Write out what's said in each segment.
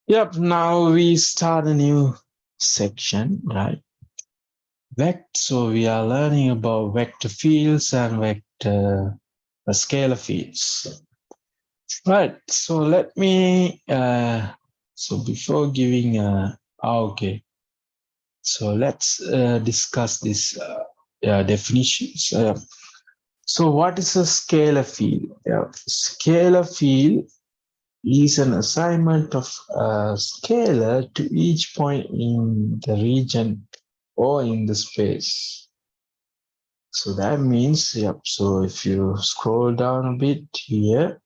Yep, now we start a new section, right? So we are learning about vector fields and vector scalar fields. Right, so let me, so before giving, okay, so let's discuss this definitions. So what is a scalar field? Scalar field is an assignment of a scalar to each point in the region or in the space. So that means, yep, so if you scroll down a bit here,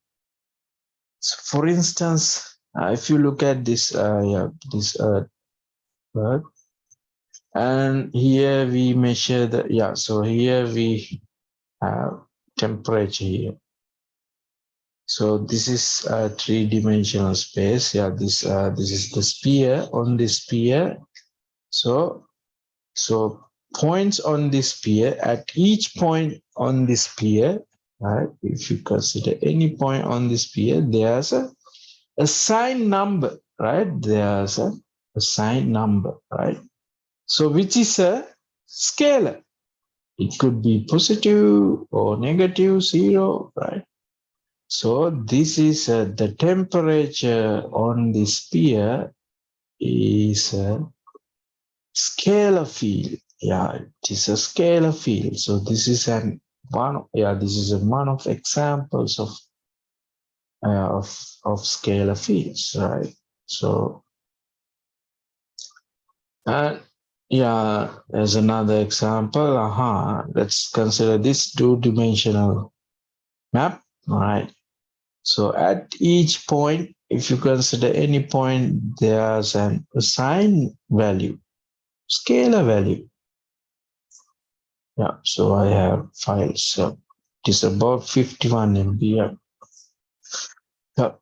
so for instance, if you look at this, this Earth, and here we measure the, so here we have temperature here. So this is a three-dimensional space. Yeah, this is the sphere. On this sphere, so points on this sphere, at each point on this sphere, right? If you consider any point on this sphere, there's a assigned number, right? There's a assigned number, right? So which is a scalar. It could be positive or negative, zero, right? So this is the temperature on the sphere is a scalar field. Yeah, it is a scalar field. So this is one of examples of scalar fields, right? So yeah, as another example, let's consider this two-dimensional map, all right? So at each point, if you consider any point, there's an assigned value, scalar value. Yeah, so I have files. So it is about 51 MB. Yeah.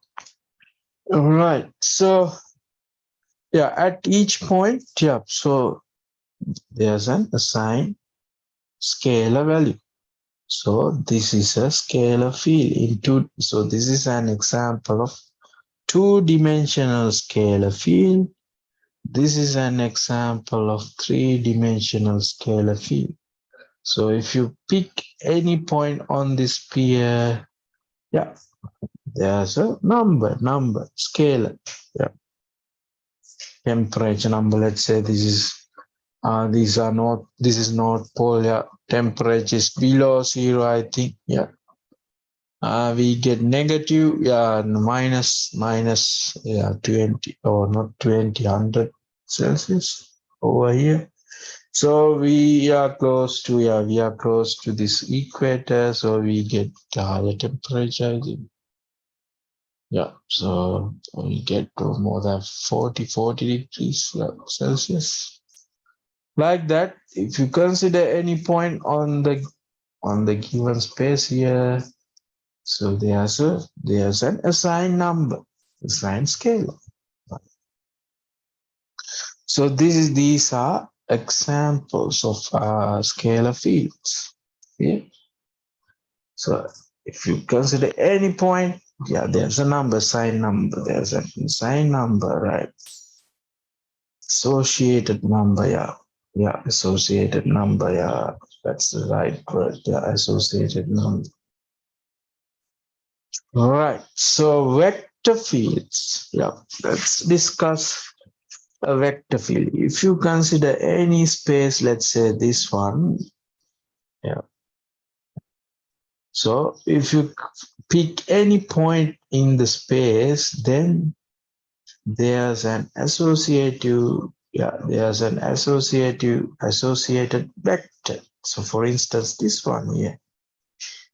All right. So yeah, at each point, yeah, so there's an assigned scalar value. So this is a scalar field into. So this is an example of two-dimensional scalar field. This is an example of three-dimensional scalar field. So if you pick any point on this sphere, yeah, there's a number, scalar. Yeah, temperature number. Let's say this is this is North Pole. Yeah, temperature is below zero, I think. Yeah. We get negative, yeah, minus, yeah, 20 or not 20, 100 Celsius over here. So we are close to, we are close to this equator, so we get higher temperature. Yeah, so we get to more than 40 degrees Celsius. Like that, if you consider any point on the given space here, so there's an assigned number, assigned scale. So these are examples of scalar fields. Okay? So if you consider any point, yeah, there's a number, assigned number. There's an assigned number, right? Associated number, yeah, associated number, yeah. That's the right word, yeah, associated number. All right, so vector fields. Yeah, let's discuss a vector field. If you consider any space, let's say this one, yeah. So if you pick any point in the space, then there's an associated vector. So for instance, this one here.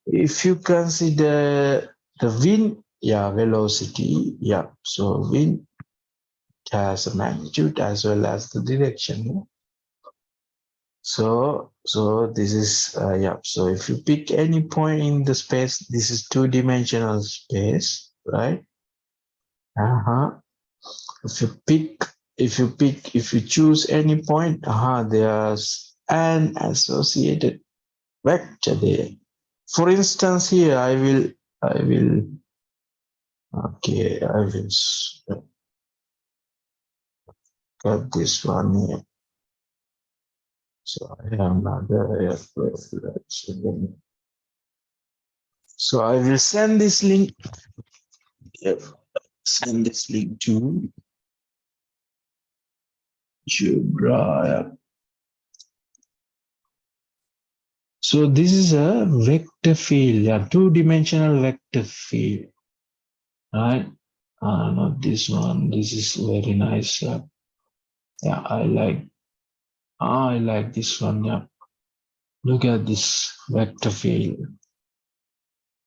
If you consider the wind, velocity, so wind has a magnitude as well as the direction. So this is, so if you pick any point in the space, this is two-dimensional space, right? If you choose any point, there's an associated vector there. For instance, here I will, okay, at this one here. So I have another. So I will send this link. Send this link to Jubra. So this is a vector field, yeah, two-dimensional vector field, right? Not this one. This is very nice. Yeah, I like this one. Yeah, look at this vector field.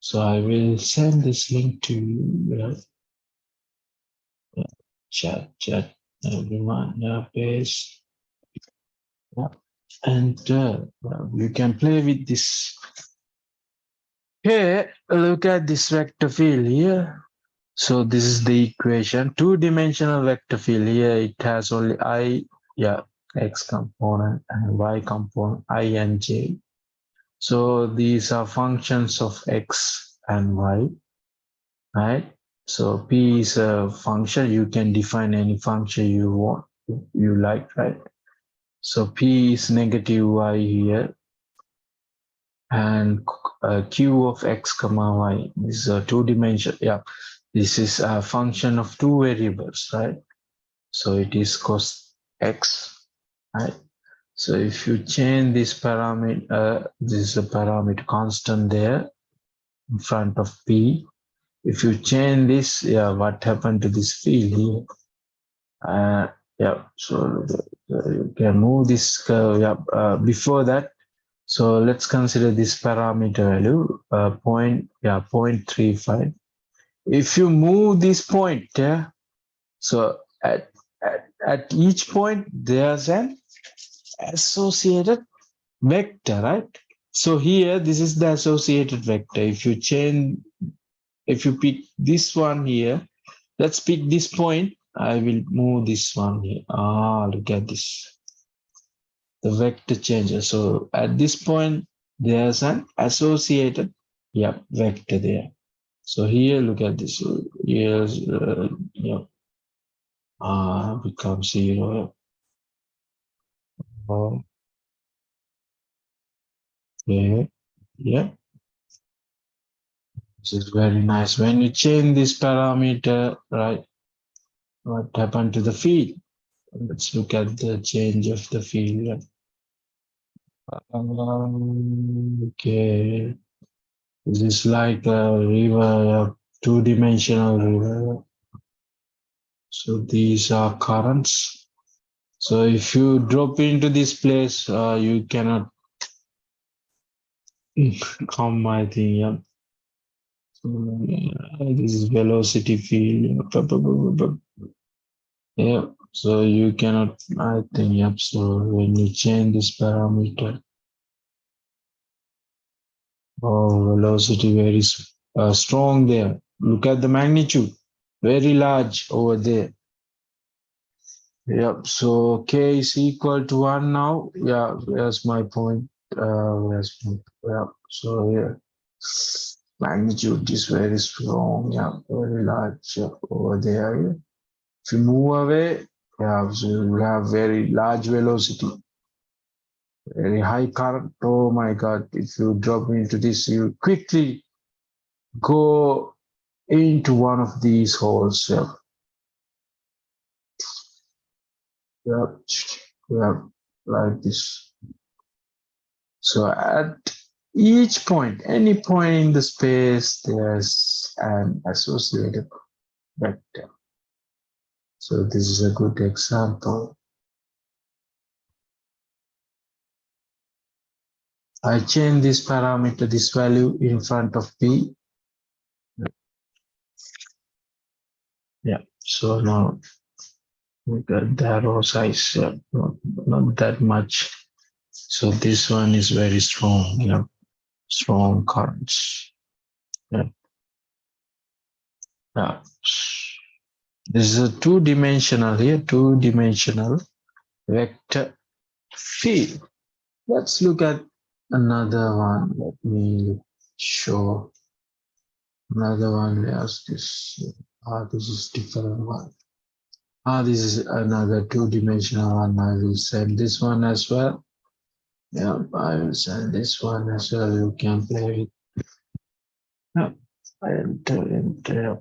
So I will send this link to you. Chat, everyone. Yeah, paste. Yeah, and you can play with this. Here, look at this vector field here. So this is the equation, two-dimensional vector field. Here it has only x component and y component, I and j. So these are functions of x and y, right? So p is a function. You can define any function you want, you like, right? So p is negative y here, and q of x comma y. This is a two-dimensional. Yeah, this is a function of two variables, right? So it is cos x, right? So if you change this parameter, this is a parameter constant there in front of p. If you change this, yeah, what happened to this field here? Yeah, so you can move this curve. Yeah, before that, so let's consider this parameter value, 0.35. If you move this point, yeah, so at each point there's an associated vector, right? So here, this is the associated vector. If you pick this one here, let's pick this point. I will move this one here. Look at this. The vector changes. So at this point, there's an associated, vector there. So here, look at this. Here's, becomes 0. Okay. Yeah. This is very nice. When you change this parameter, right, what happened to the field? Let's look at the change of the field. Okay, this is like a river, a two-dimensional river. So these are currents. So if you drop into this place, you cannot come, I think. Yeah. So, this is velocity field. Yeah. So you cannot, I think. Yep. So when you change this parameter, velocity very strong there. Look at the magnitude, very large over there. Yep. So k is equal to 1 now. Yeah. Where's my point? Yeah. So yeah, magnitude is very strong. Yeah. Very large over there. Yeah. If you move away, yeah, so you have very large velocity, very high current. Oh my God! If you drop into this, you quickly go into one of these holes. Yeah. Yeah, yeah, like this. So at each point, any point in the space, there's an associated vector. So this is a good example. I change this parameter, this value in front of p. Yeah, so now we got the arrow size, not that much. So this one is very strong, strong currents. Yeah. Yeah. This is a two-dimensional here, two-dimensional vector field. Let's look at another one. Let me show another one. Yes, this is different one. This is another two-dimensional one. I will send this one as well. Yeah, I will send this one as well. You can play with. Yeah, enter.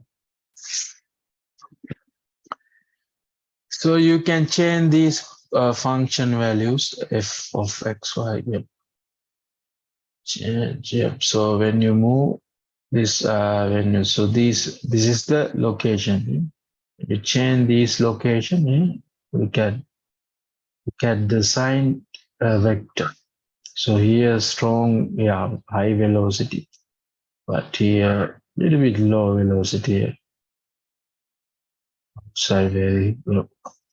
So you can change these function values f of x, y. Yep. Change. Yep. So when you move this, this is the location. You change this location. Look at the sign vector. So here strong, yeah, high velocity, but here little bit low velocity. Outside very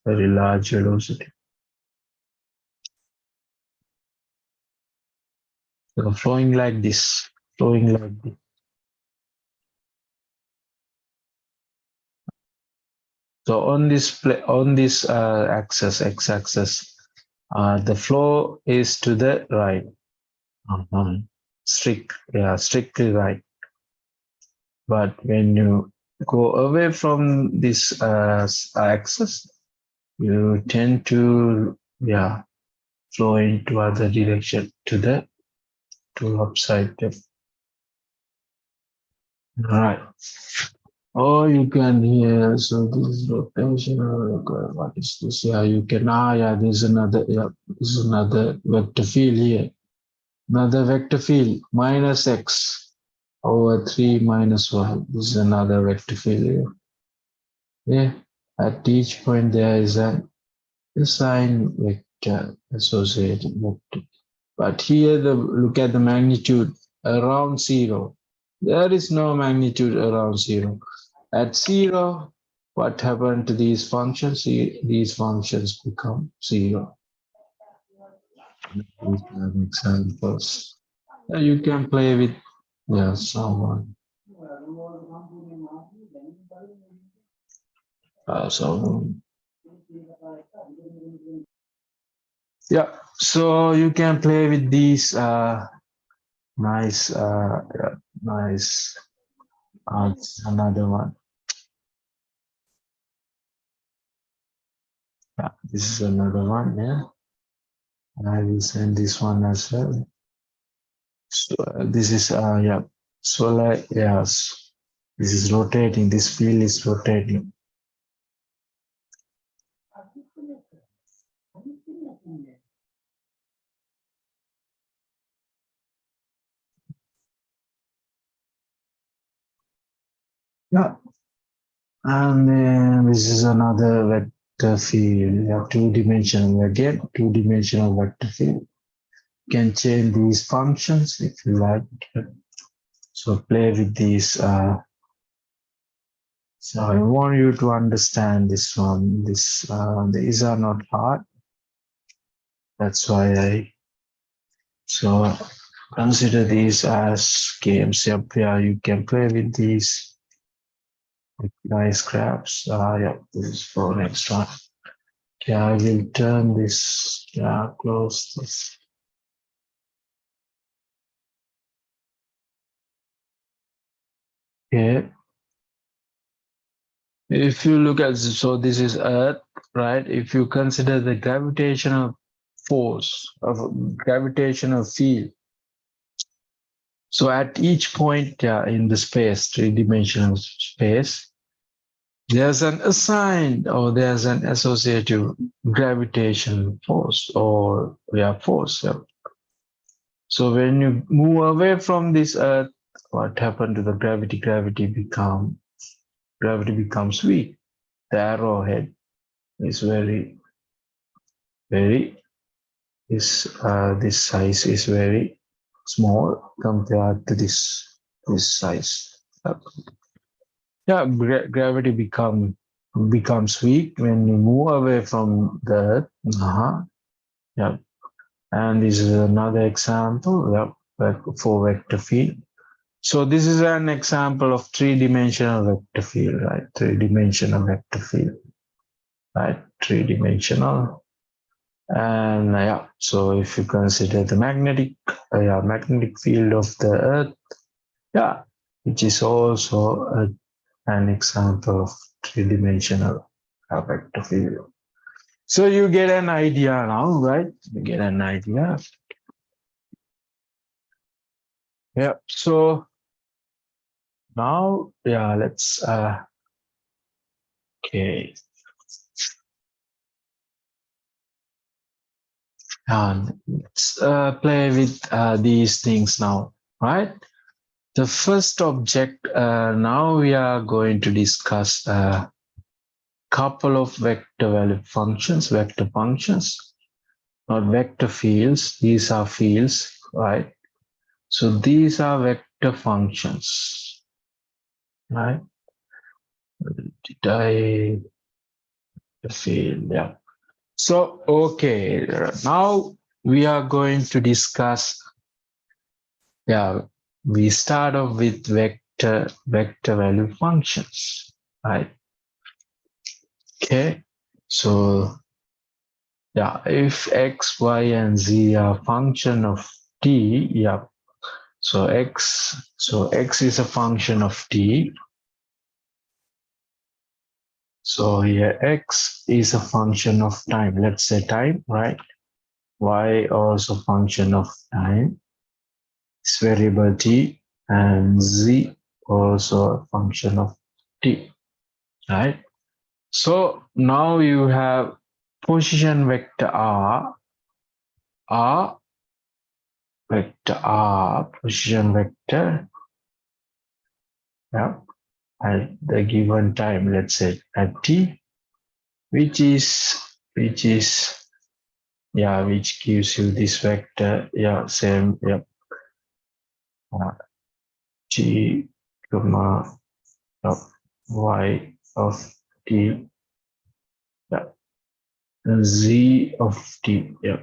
large velocity. So flowing like this, flowing like this. So on this axis, x-axis, the flow is to the right, strictly right. But when you go away from this axis, you tend to flow into other direction to upside down. All right. Or you can hear, so this is rotation. What is this? Yeah, you can, this is another vector field here. Another vector field, minus x over 3 minus 1. This is another vector field here. Yeah, at each point there is a sign vector associated vector. But here, look at the magnitude around 0. There is no magnitude around 0. At 0, what happened to these functions? These functions become 0. These are examples. You can play with someone. So you can play with these nice. Another one. Yeah, this is another one. Yeah, I will send this one as well. So this is So like yes, this is rotating. This field is rotating. Yeah, and then this is another vector field. Yeah, two-dimensional again. Two-dimensional vector field. You can change these functions if you like. So play with these. So I want you to understand this one. These are not hard. That's why so consider these as games. Yep, yeah, you can play with these nice crabs. This is for next one. Okay, I will turn this. Close this. Okay. If you look at so this is Earth, right? If you consider the gravitational force of gravitational field. So at each point in the space, three-dimensional space, there's an assigned or there's an associative gravitational force or force. Yeah. So when you move away from this Earth, what happened to the gravity? Gravity becomes weak. The arrowhead is very this size is very small compared to this size. Gravity becomes weak when you move away from the Earth. Yeah, and this is another example for vector field. So this is an example of three-dimensional vector field, right? Three-dimensional vector field, right? Three-dimensional. And so if you consider the magnetic field of the Earth, which is also an example of three-dimensional a vector field. So you get an idea now, right? You get an idea. Yeah. So now, yeah, let's okay. And let's play with these things now, right? The first object, now we are going to discuss a couple of vector value functions, vector functions, not vector fields. These are fields, right? So these are vector functions, right? Did I field? Yeah. So, okay, now we are going to discuss, yeah, we start off with vector value functions, right? Okay, so yeah, if x, y, and z are function of t, yeah, so x is a function of t. So here x is a function of time. Let's say time, right? Y also function of time. It's variable t, and z also a function of t, right? So now you have position vector r vector r, position vector, yeah, at the given time, let's say at t, which is yeah, which gives you this vector, yeah, same, yeah, t comma y of t, yeah, z of t, yeah.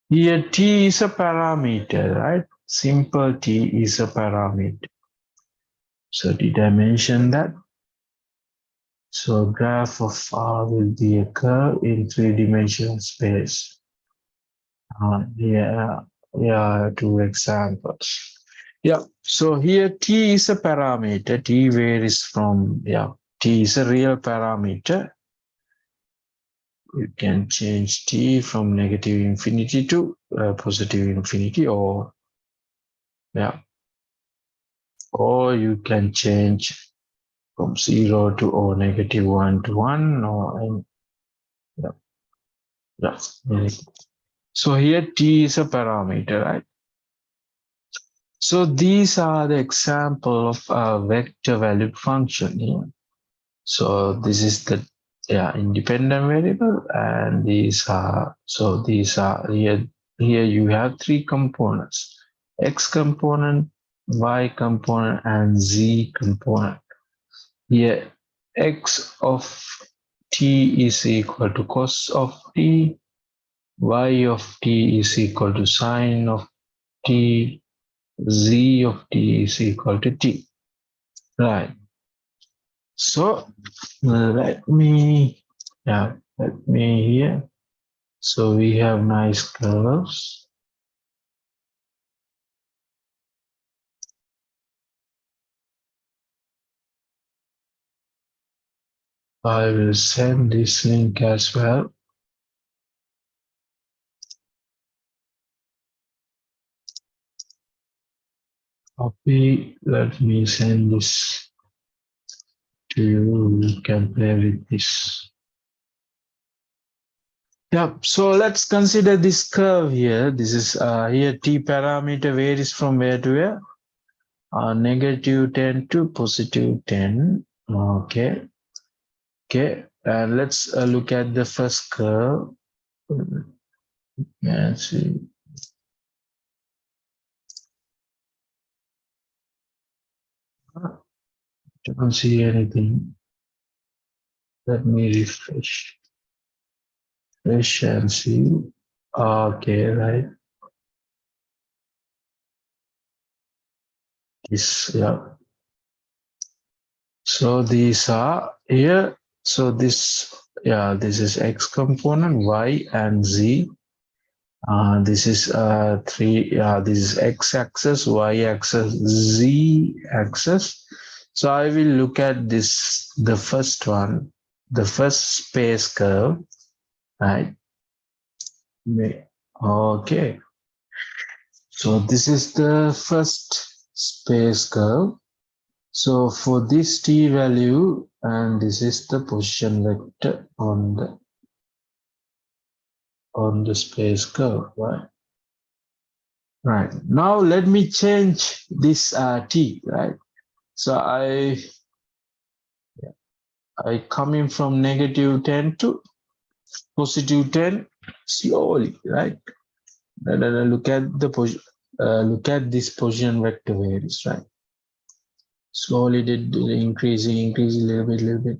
Here t is a parameter, right? Simple t is a parameter. So did I mention that? So graph of R will be a curve in three-dimensional space. Yeah, two examples. Yeah, so here t is a parameter. T varies from, yeah, t is a real parameter. You can change t from negative infinity to positive infinity, or yeah, or you can change from 0 to or negative 1 to 1, or yeah, yes. So here t is a parameter, right? So these are the example of a vector valued function here. So this is the, yeah, independent variable, and these are, so these are here you have three components: x component, y component, and z component. Here x of t is equal to cos of t, y of t is equal to sine of t, z of t is equal to t. Right. So let me here. So we have nice curves. I will send this link as well. Copy. Let me send this to you. You can play with this. Yeah, so let's consider this curve here. This is here t parameter varies from where to where? Negative 10 to positive 10. Okay. Okay, and let's look at the first curve. Let's see. Don't see anything. Let me refresh. Refresh and see. Okay, right. This, yeah. So these are here. So this, yeah, this is x component, y and z. This is three. This is x-axis, y-axis, z-axis. So I will look at this, the first one. the first space curve, right? Okay. So this is the first space curve. So for this t value, and this is the position vector on the space curve, right? Right. Now let me change this t, right? So I coming from -10 to +10 slowly, right? Look at the position. Look at this position vector varies, right? Slowly did increasing a little bit.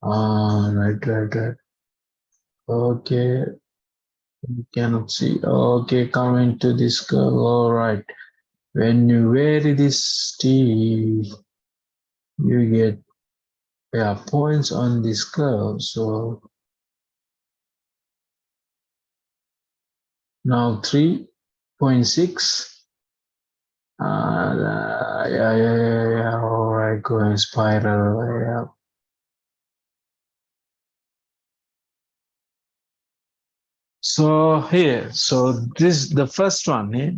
Right. Okay, you cannot see. Okay, coming to this curve. All right. When you vary this t, you get points on this curve. So now 3.6. Yeah. All right, going spiral. Yeah. So here, so this the first one here.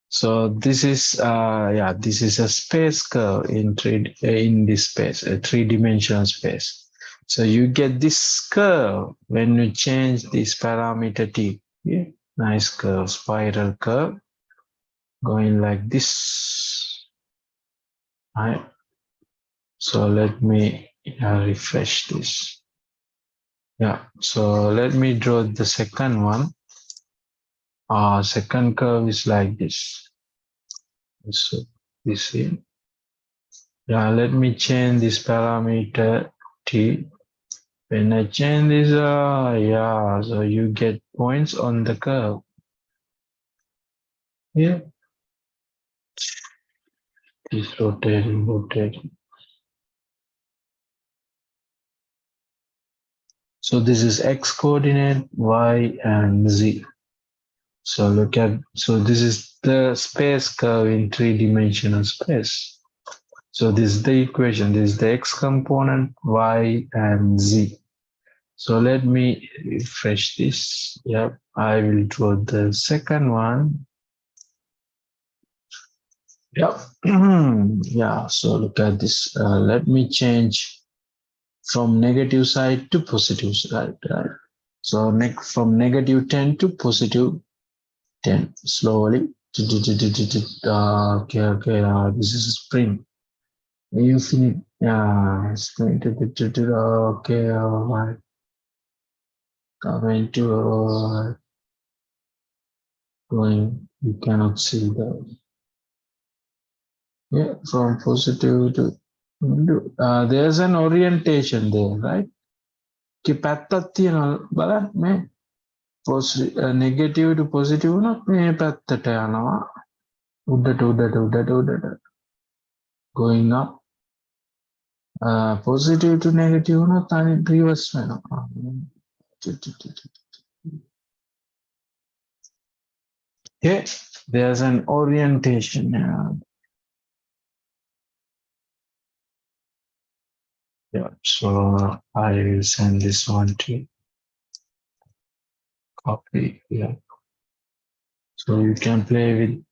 So this is this is a space curve in this space, a three-dimensional space. So you get this curve when you change this parameter t. Yeah, nice curve, spiral curve, going like this. Right. So let me refresh this. Yeah. So let me draw the second one. Second curve is like this. So this here. Yeah, let me change this parameter t. When I change this, so you get points on the curve. Yeah, it's rotating. So this is x coordinate, y, and z. So look at, so this is the space curve in three-dimensional space. So this is the equation. This is the x component, y, and z. So let me refresh this. Yep, I will draw the second one. Yep. Yeah, so look at this. Let me change from negative side to positive side. Right? So from -10 to +10, slowly. Okay. This is a spring. You finish. Yeah, spring. Okay, all right. Coming to going. You cannot see the. Yeah, from positive to. There's an orientation there, right? कि පැත්තක් තියෙනවා බලන්න මේ negative to positive උනොත් මේ පැත්තට යනවා උඩට going up positive to negative උනොත් අනිත් reverse වෙනවා yeah, there's an orientation. Yeah, so I will send this one to copy. Yeah, so you can play with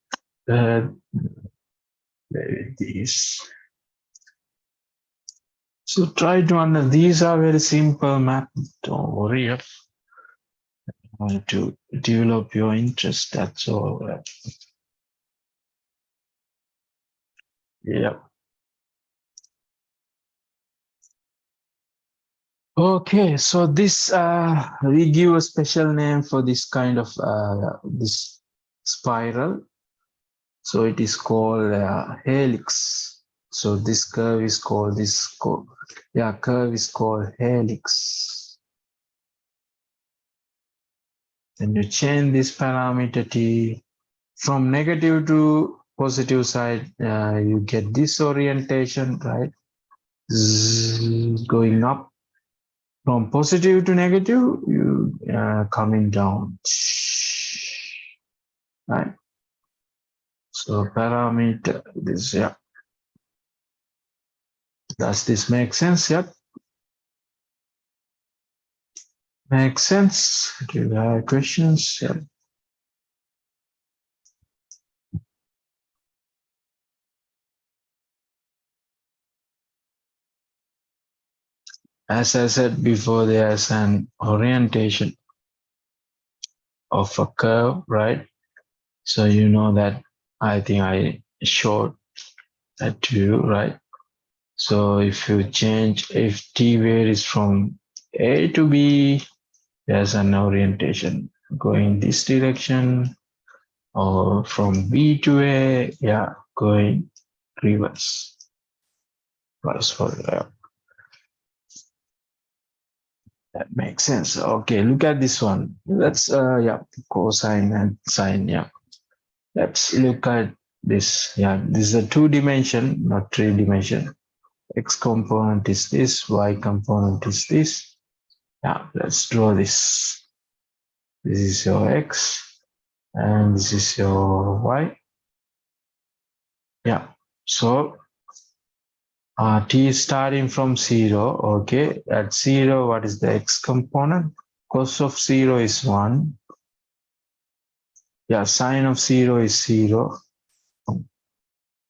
these. So try to understand. These are very simple math. Don't worry. To develop your interest. That's all. Yeah. Okay, so this we give a special name for this kind of this spiral. So it is called helix. So this curve is called curve is called helix. Then you change this parameter t from negative to positive side. You get this orientation, right? Going up. From positive to negative, you coming down, right? So parameter this, yeah. Does this make sense? Yep. Makes sense? Do you have questions? Yeah. As I said before, there's an orientation of a curve, right? So you know that I think I showed that to you, right? So if you change, if t varies from A to B, there's an orientation going this direction, or from B to A, yeah, going reverse. Plus for that makes sense. Okay, look at this one. Let's yeah, cosine and sine. Yeah, let's look at this. Yeah, this is a 2-dimension, not 3-dimension. X component is this, Y component is this. Yeah, let's draw this. This is your X and this is your Y. Yeah, so t is starting from 0. Okay, at 0, what is the X component? Cos of 0 is 1. Yeah, sine of 0 is 0.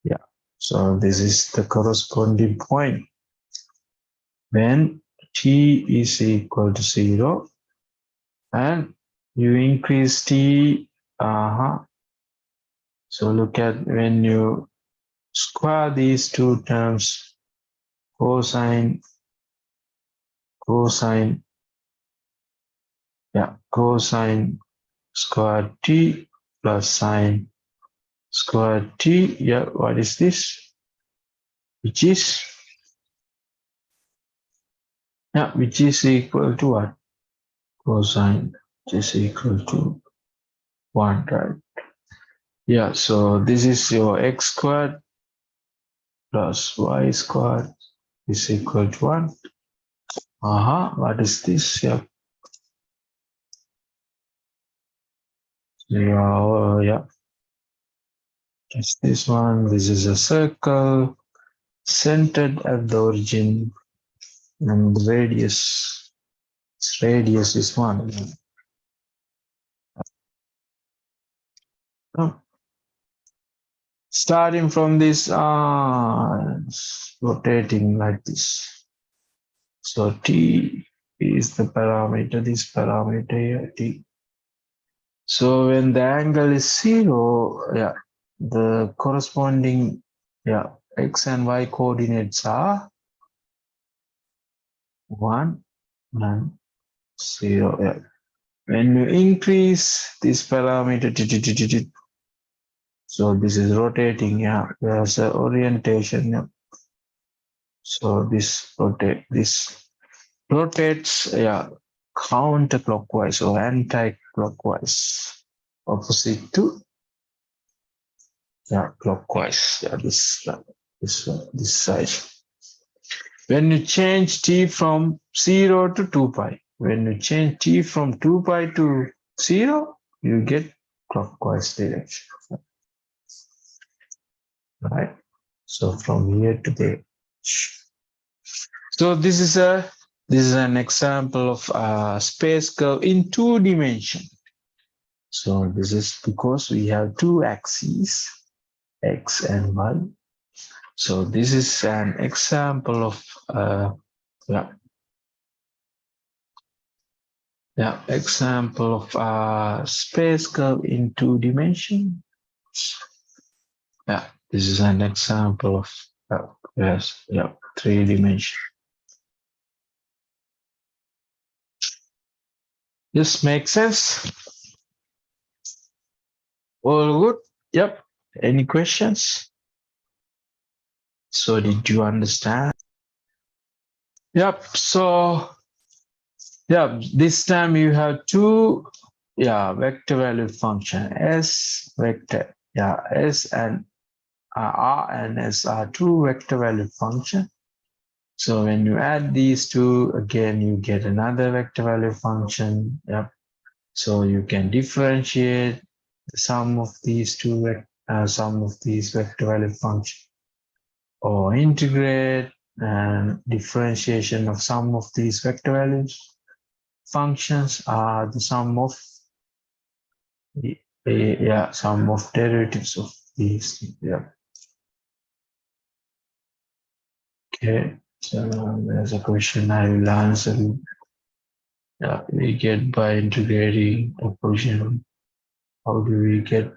Yeah, so this is the corresponding point. When t is equal to 0 and you increase t, so look at when you square these two terms, cosine, yeah, cosine square t plus sine square t, yeah, what is this? Which is, yeah, which is equal to what? Cosine, which is equal to 1, right? Yeah, so this is your x squared plus y squared is equal to 1. What is this? Yeah, yeah, it's this one. This is a circle centered at the origin, and the radius is 1. Oh, starting from this, rotating like this. So t is the parameter, this parameter here, t. So when the angle is 0, yeah, the corresponding, yeah, x and y coordinates are 1 and 0. Yeah. When you increase this parameter, so this is rotating, yeah, there's an orientation. Yeah. So this rotates, yeah, counterclockwise or anti-clockwise, opposite to, yeah, clockwise. Yeah, this side. When you change t from 0 to 2 pi, when you change t from 2 pi to 0, you get clockwise direction, right? So from here to there. So this is an example of a space curve in 2 dimension. So this is because we have 2 axes, x and y. So this is an example of example of a space curve in 2 dimension. Yeah, this is an example of yes, yeah, 3 dimension. This makes sense. All good. Yep. Any questions? So did you understand? Yep. So yeah, this time you have 2 vector valued function s vector. Yeah, s and r and s are 2 vector valued function. So when you add these two, again, you get another vector value function. Yep. So you can differentiate the sum of these vector value function, or integrate and differentiation of sum of these vector values, functions are the sum of sum of derivatives of these. Yeah. Okay. So there's a question I will answer. Yeah, we get by integrating opposition. How do we get?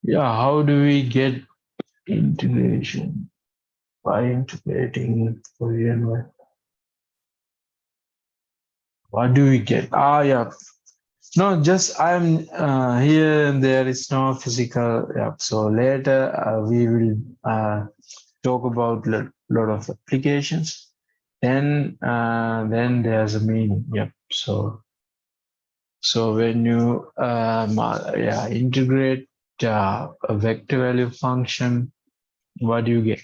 Yeah, how do we get integration? By integrating Fourier. What do we get? Yeah. No, just I'm here. There is no physical. Yeah. So later we will talk about lot of applications. Then there's a meaning. Yep. So when you integrate a vector value function, what do you get?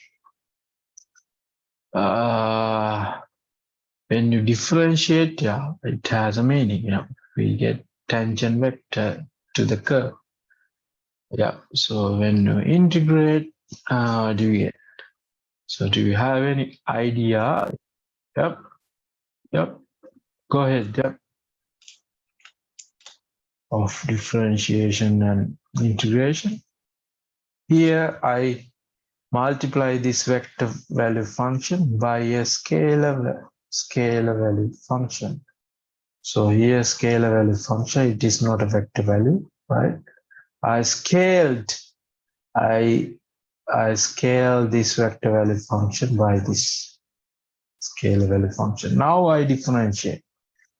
When you differentiate, it has a meaning. Yeah, we get tangent vector to the curve. Yeah, so when you integrate, do you get? So do you have any idea? Yep. Go ahead. Yep. Of differentiation and integration. Here I multiply this vector value function by a scalar value function. So here scalar value function, it is not a vector value, right? I scaled this vector value function by this scalar value function. Now I differentiate.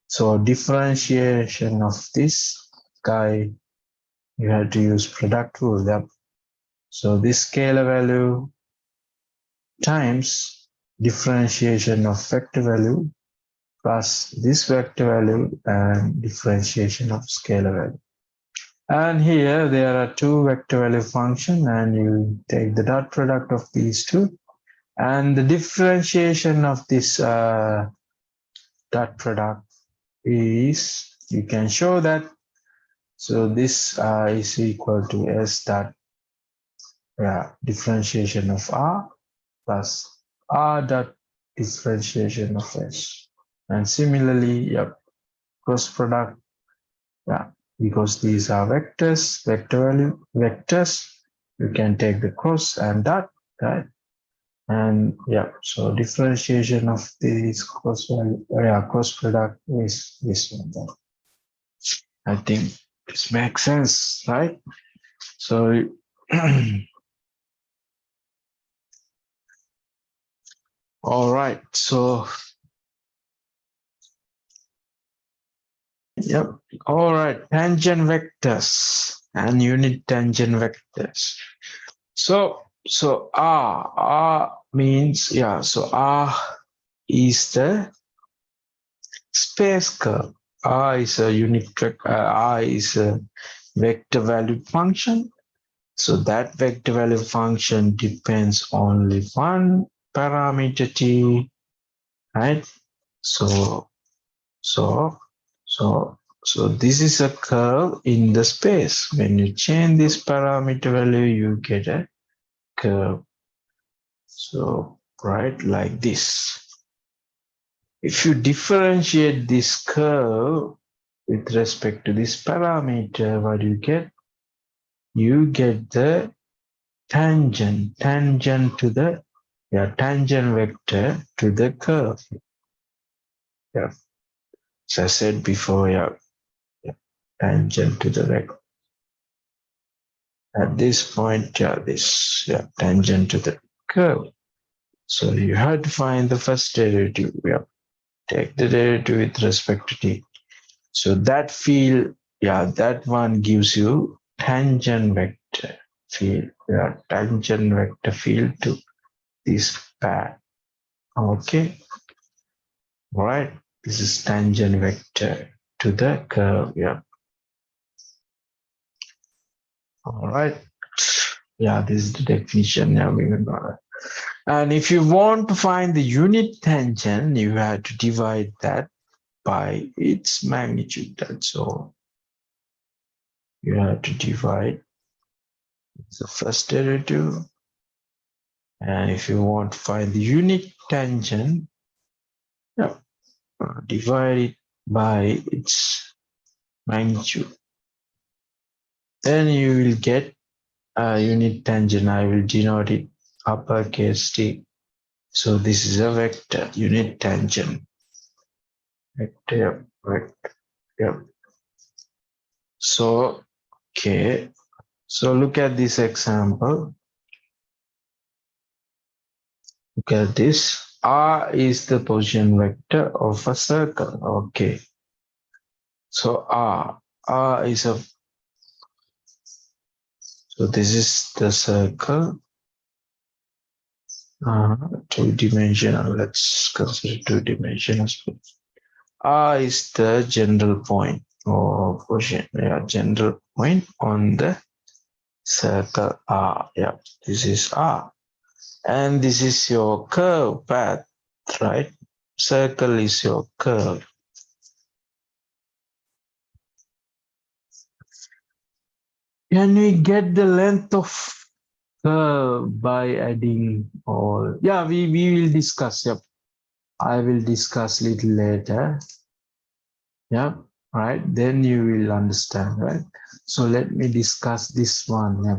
So differentiation of this guy, you have to use product rule. Yep. So this scalar value times differentiation of vector value plus this vector value and differentiation of scalar value. And here there are two vector value function and you take the dot product of these two and the differentiation of this dot product is, you can show that, so this is equal to S dot differentiation of R plus R dot differentiation of S. And similarly, cross product, because these are vectors, vector value vectors, you can take the cross and dot, right? And so differentiation of this cross value, cross product is this one. I think this makes sense, right? So all right, so all right, tangent vectors and unit tangent vectors. So R means, so R is the space curve. R is a unit R is a vector value function. So that vector value function depends only one parameter t, right? So this is a curve in the space. When you change this parameter value, you get a curve. So right like this. If you differentiate this curve with respect to this parameter, what do you get? You get the tangent to the tangent vector to the curve. As I said before, tangent to the vector. At this point, this tangent to the curve. So you have to find the first derivative. Take the derivative with respect to t. So that field, that one gives you tangent vector field, tangent vector field to this pad. Okay, all right. This is tangent vector to the curve. All right. This is the definition. We will know. And if you want to find the unit tangent, you have to divide that by its magnitude. That's all. You have to divide the first derivative. And if you want to find the unit tangent, Yeah. Divide it by its magnitude. Then you will get a unit tangent. I will denote it uppercase T. So this is a vector, unit tangent. Vector, vector. Yeah. So, okay. So look at this example. Look at this. R is the position vector of a circle. Okay. So R is a, so this is the circle. Two-dimensional. Let's consider two-dimensional. R is the general point or position. Yeah, general point on the circle R. Yeah, this is R. And this is your curve path, right? Circle is your curve. Can we get the length of curve by adding all? Yeah, we will discuss. Yep. I will discuss little later. Yeah, right. Then you will understand, right? So let me discuss this one. Yeah.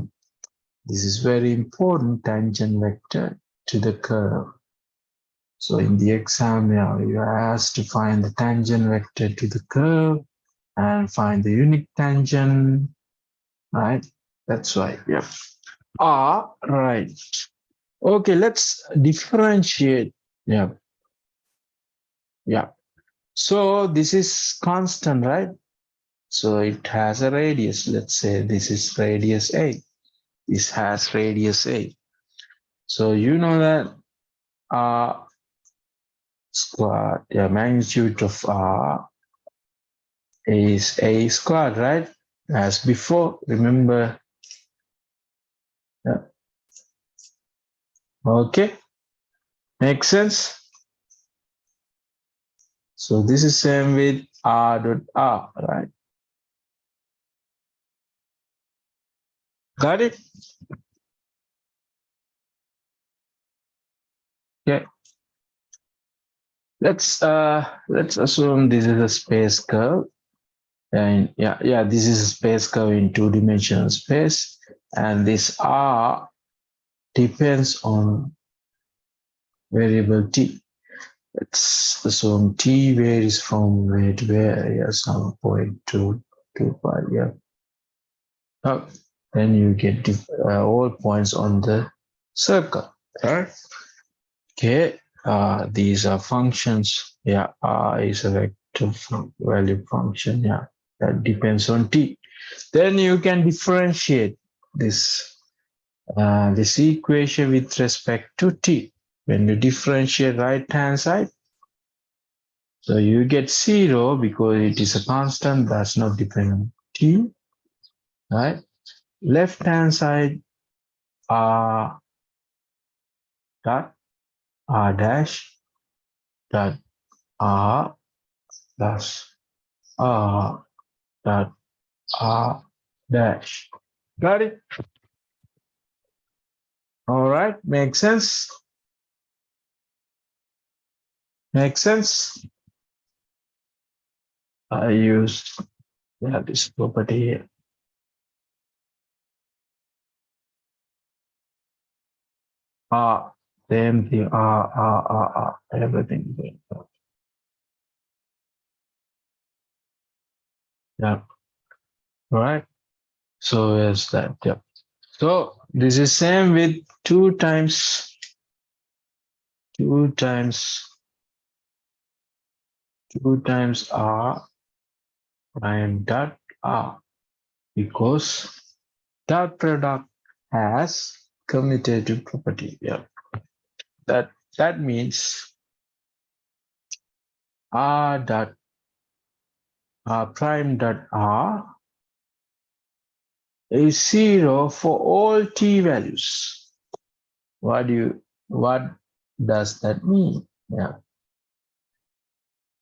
This is very important, tangent vector to the curve. So in the exam, yeah, you are asked to find the tangent vector to the curve and find the unit tangent, right? That's why, yeah. Right. Okay, let's differentiate. Yeah. Yeah. So this is constant, right? So it has a radius. Let's say this is radius A. This has radius A. So you know that R squared, the magnitude of R is A squared, right? As before, remember. Yeah. Okay, makes sense? So this is same with R dot R, right? Got it? Okay. Let's assume this is a space curve. And yeah, this is a space curve in two-dimensional space. And this R depends on variable T. Let's assume T varies from where to where, yeah, some point to 5, yeah. Oh, then you get all points on the circle, right? Okay, these are functions. Yeah, R is a vector value function. Yeah, that depends on T. Then you can differentiate this this equation with respect to T. When you differentiate right hand side, so you get 0 because it is a constant that's not dependent on T, right? Left hand side, R dot R dash dot R plus R dot R dash. Got it? All right, makes sense? Makes sense? I use this property here. R, same thing, R, everything. Yeah, all right. So is that, yeah. So this is same with 2 times 2 times R prime dot R because dot product has commutative property. Yeah, that means R dot R prime dot R is 0 for all T values. What does that mean? Yeah.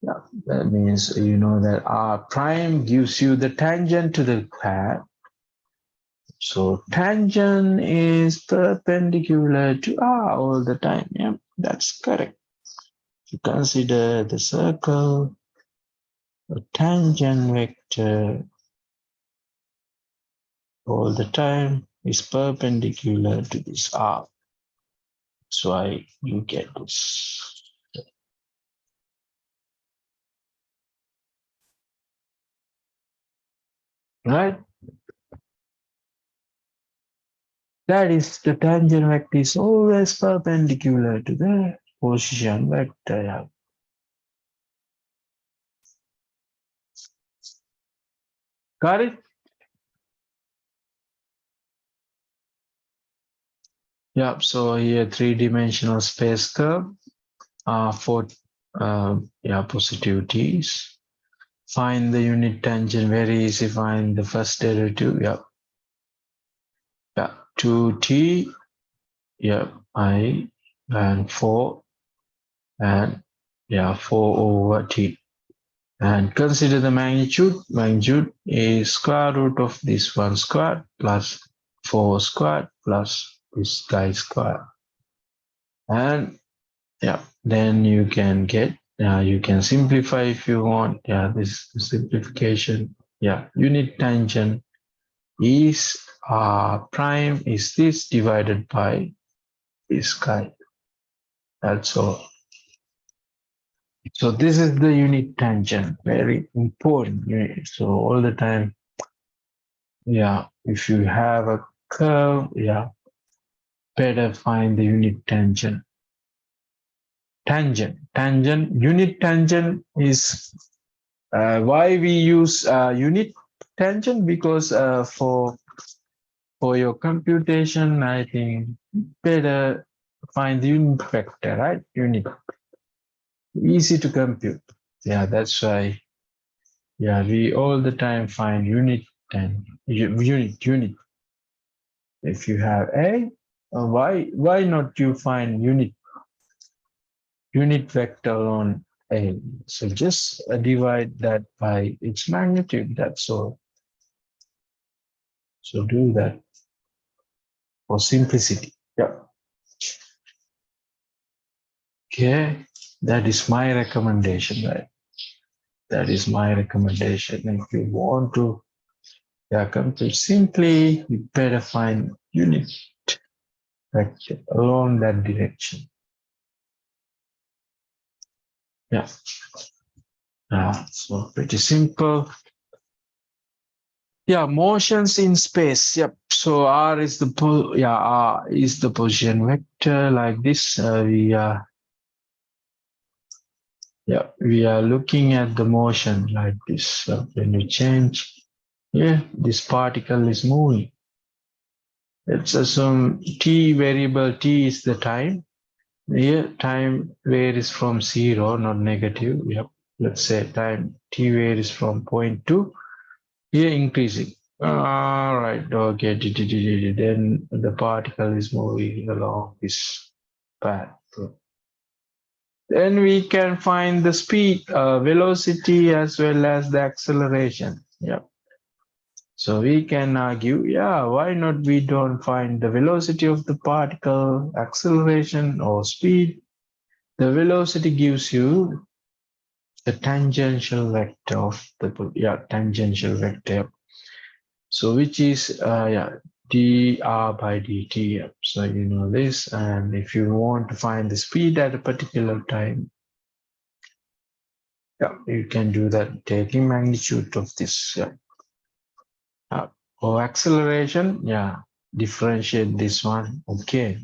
Yeah, that means you know that R prime gives you the tangent to the path. So tangent is perpendicular to R all the time. Yeah, that's correct. to consider the circle, a tangent vector all the time is perpendicular to this arc. That's why you get this. Right? That is, the tangent vector is always perpendicular to the position vector. Yeah. Got it? Yep. So here, three-dimensional space curve, for positivities. Find the unit tangent, very easy. Find the first derivative. Yep. Yeah. 2t. Yep. I and 4 and 4 over t. And consider the magnitude. Magnitude is square root of this 1 squared plus 4 squared plus this guy squared. And then you can get, you can simplify if you want. This simplification. Unit tangent is prime is this divided by this guy. That's all. So this is the unit tangent, very important. So all the time, if you have a curve, better find the unit tangent. Unit tangent is why we use unit tangent, because for your computation, I think better find the unit vector, right? Unit, easy to compute. That's why. We all the time find unit and unit. If you have a, why not you find unit vector on a? So just divide that by its magnitude. That's all. So do that for simplicity. Okay, that is my recommendation, right? That is my recommendation. If you want to compute simply, you better find unit vector along that direction. So pretty simple. Motions in space. So R is the R is the position vector like this. We are looking at the motion like this. When you change, this particle is moving. Let's assume t variable t is the time. Here time varies from 0, not negative. Let's say time t varies from 0.2. Here increasing. All right. Okay. Then the particle is moving along this path. Then we can find the speed, velocity, as well as the acceleration. So we can argue, why not we don't find the velocity of the particle, acceleration or speed? The velocity gives you the tangential vector of the tangential vector. So which is dr by dt. So you know this, and if you want to find the speed at a particular time, you can do that taking magnitude of this. Or acceleration, differentiate this one, okay,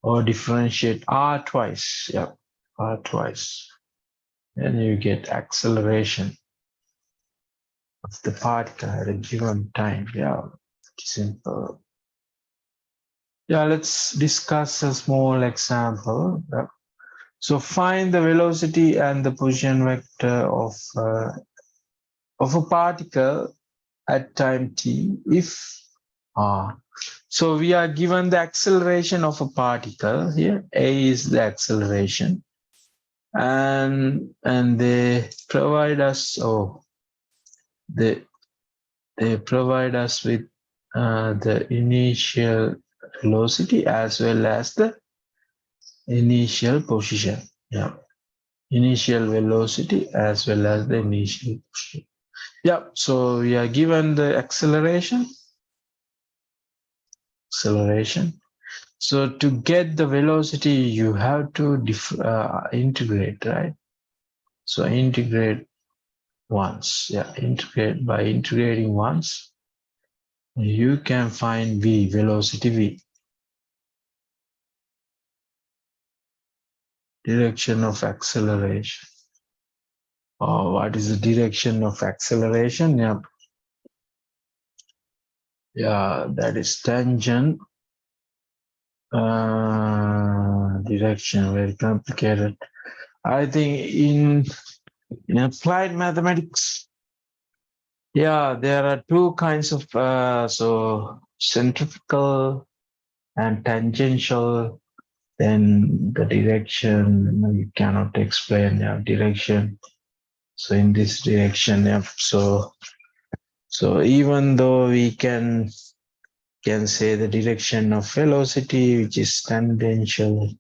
or differentiate r twice, r twice, then you get acceleration of the particle at a given time. Simple. Let's discuss a small example. So find the velocity and the position vector of a particle at time t if so we are given the acceleration of a particle here. A is the acceleration, and they provide us they provide us with the initial velocity as well as the initial position. initial velocity as well as the initial speed. Yeah, so we are given the acceleration. So to get the velocity, you have to integrate, right? So integrate once. Yeah, integrate by integrating once, you can find v, velocity v. Direction of acceleration. Oh, what is the direction of acceleration? Yeah, yeah, that is tangent. Direction, very complicated. I think in applied mathematics, yeah, there are two kinds of so centrifugal and tangential. Then the direction you cannot explain. Yeah, direction. So in this direction, yeah. So even though we can say the direction of velocity, which is tangential,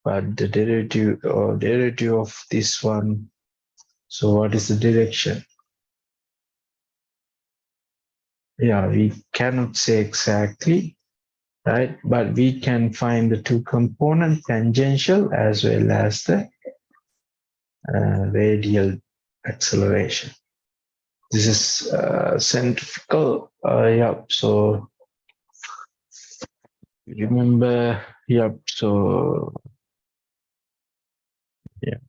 but the derivative of this one. So what is the direction? Yeah, we cannot say exactly, right? But we can find the two component tangential as well as the radial acceleration. This is centrifugal. Yeah, so remember, yep. So yeah,